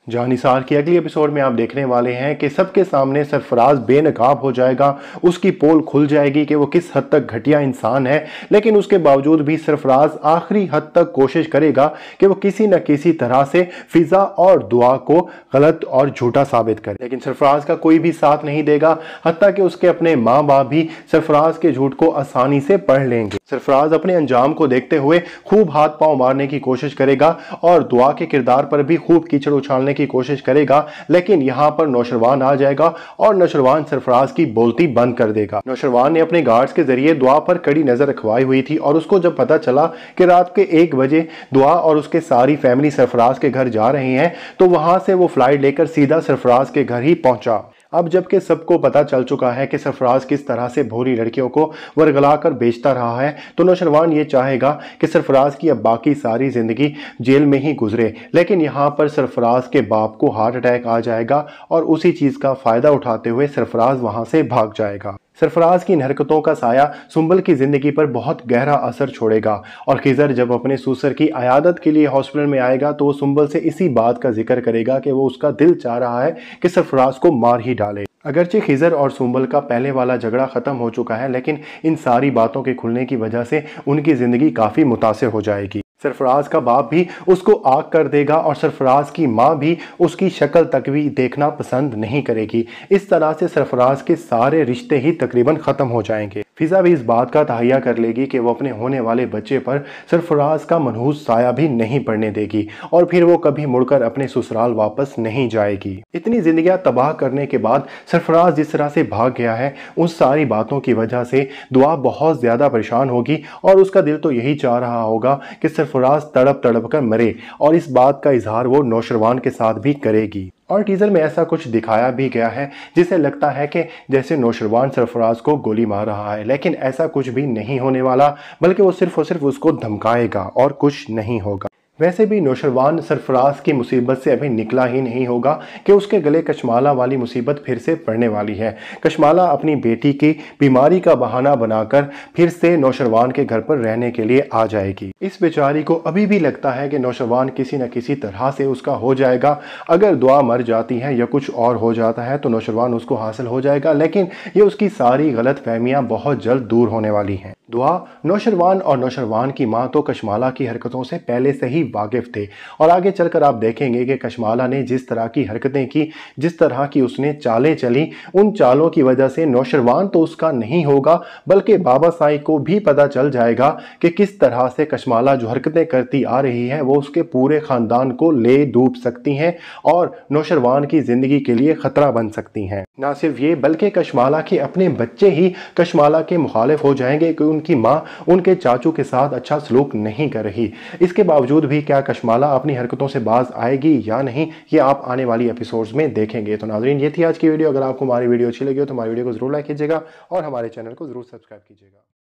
जानिसार की अगली एपिसोड में आप देखने वाले हैं कि सबके सामने सरफराज बेनकाब हो जाएगा, उसकी पोल खुल जाएगी कि वो किस हद तक घटिया इंसान है। लेकिन उसके बावजूद भी सरफराज आखिरी हद तक कोशिश करेगा कि वो किसी न किसी तरह से फिजा और दुआ को गलत और झूठा साबित करे। लेकिन सरफराज का कोई भी साथ नहीं देगा, हत्ता कि उसके अपने माँ बाप भी सरफराज के झूठ को आसानी से पढ़ लेंगे। सरफराज अपने अंजाम को देखते हुए खूब हाथ पांव मारने की कोशिश करेगा और दुआ के किरदार पर भी खूब कीचड़ उछालने की कोशिश करेगा। लेकिन यहां पर नौशरवान आ जाएगा और नौशरवान सरफराज की बोलती बंद कर देगा। नौशरवान ने अपने गार्ड्स के जरिए दुआ पर कड़ी नजर रखवाई हुई थी और उसको जब पता चला कि रात के 1 बजे दुआ और उसके सारी फैमिली सरफराज के घर जा रहे हैं, तो वहां से वो फ्लाइट लेकर सीधा सरफराज के घर ही पहुंचा। अब जबकि सबको पता चल चुका है कि सरफराज किस तरह से भोली लड़कियों को वरगला कर बेचता रहा है, तो नौशरवान ये चाहेगा कि सरफराज की अब बाकी सारी जिंदगी जेल में ही गुजरे। लेकिन यहाँ पर सरफराज के बाप को हार्ट अटैक आ जाएगा और उसी चीज़ का फ़ायदा उठाते हुए सरफराज वहाँ से भाग जाएगा। सरफराज की इन हरकतों का साया सुंबल की जिंदगी पर बहुत गहरा असर छोड़ेगा और खिजर जब अपने ससुर की अयादत के लिए हॉस्पिटल में आएगा तो वो सुंबल से इसी बात का जिक्र करेगा कि वो उसका दिल चाह रहा है कि सरफराज को मार ही डाले। अगरचे खिजर और सुंबल का पहले वाला झगड़ा खत्म हो चुका है, लेकिन इन सारी बातों के खुलने की वजह से उनकी जिंदगी काफ़ी मुतासिर हो जाएगी। सरफराज का बाप भी उसको आग कर देगा और सरफराज की माँ भी उसकी शक्ल तक भी देखना पसंद नहीं करेगी। इस तरह से सरफराज के सारे रिश्ते ही तकरीबन ख़त्म हो जाएंगे। फिजा भी इस बात का तहैया कर लेगी कि वो अपने होने वाले बच्चे पर सरफराज का मनहूस साया भी नहीं पड़ने देगी और फिर वो कभी मुड़कर अपने ससुराल वापस नहीं जाएगी। इतनी जिंदगियां तबाह करने के बाद सरफराज जिस तरह से भाग गया है, उन सारी बातों की वजह से दुआ बहुत ज़्यादा परेशान होगी और उसका दिल तो यही चाह रहा होगा कि सरफराज तड़प तड़प कर मरे और इस बात का इजहार वो नौशरवान के साथ भी करेगी। और टीजर में ऐसा कुछ दिखाया भी गया है जिसे लगता है कि जैसे नौशरवान सरफराज को गोली मार रहा है, लेकिन ऐसा कुछ भी नहीं होने वाला, बल्कि वो सिर्फ और सिर्फ उसको धमकाएगा और कुछ नहीं होगा। वैसे भी नौशरवान सरफराज की मुसीबत से अभी निकला ही नहीं होगा कि उसके गले कशमाला वाली मुसीबत फिर से पड़ने वाली है। कशमाला अपनी बेटी की बीमारी का बहाना बनाकर फिर से नौशरवान के घर पर रहने के लिए आ जाएगी। इस बेचारी को अभी भी लगता है कि नौशरवान किसी न किसी तरह से उसका हो जाएगा। अगर दुआ मर जाती है या कुछ और हो जाता है तो नौशरवान उसको हासिल हो जाएगा, लेकिन ये उसकी सारी गलत फहमियाँ बहुत जल्द दूर होने वाली हैं। दुआ, नौशरवान और नौशरवान की माँ तो कशमाला की हरकतों से पहले से ही वाकिफ थे और आगे चलकर आप देखेंगे कि कशमाला ने जिस तरह की हरकतें की, जिस तरह की उसने चालें चली, उन चालों की वजह से नौशरवान तो उसका नहीं होगा, बल्कि बाबा साईं को भी पता चल जाएगा कि किस तरह से कशमाला जो हरकतें करती आ रही है वो उसके पूरे ख़ानदान को ले डूब सकती हैं और नौशरवान की ज़िंदगी के लिए ख़तरा बन सकती हैं। ना सिर्फ ये, बल्कि कशमाला के अपने बच्चे ही कशमाला के मुखालिफ हो जाएंगे कि उनकी माँ उनके चाचू के साथ अच्छा सलूक नहीं कर रही। इसके बावजूद भी क्या कशमाला अपनी हरकतों से बाज आएगी या नहीं, ये आप आने वाली एपिसोड्स में देखेंगे। तो नाज़रीन, ये थी आज की वीडियो। अगर आपको हमारी वीडियो अच्छी लगी हो तो हमारी वीडियो को जरूर लाइक कीजिएगा और हमारे चैनल को जरूर सब्सक्राइब कीजिएगा।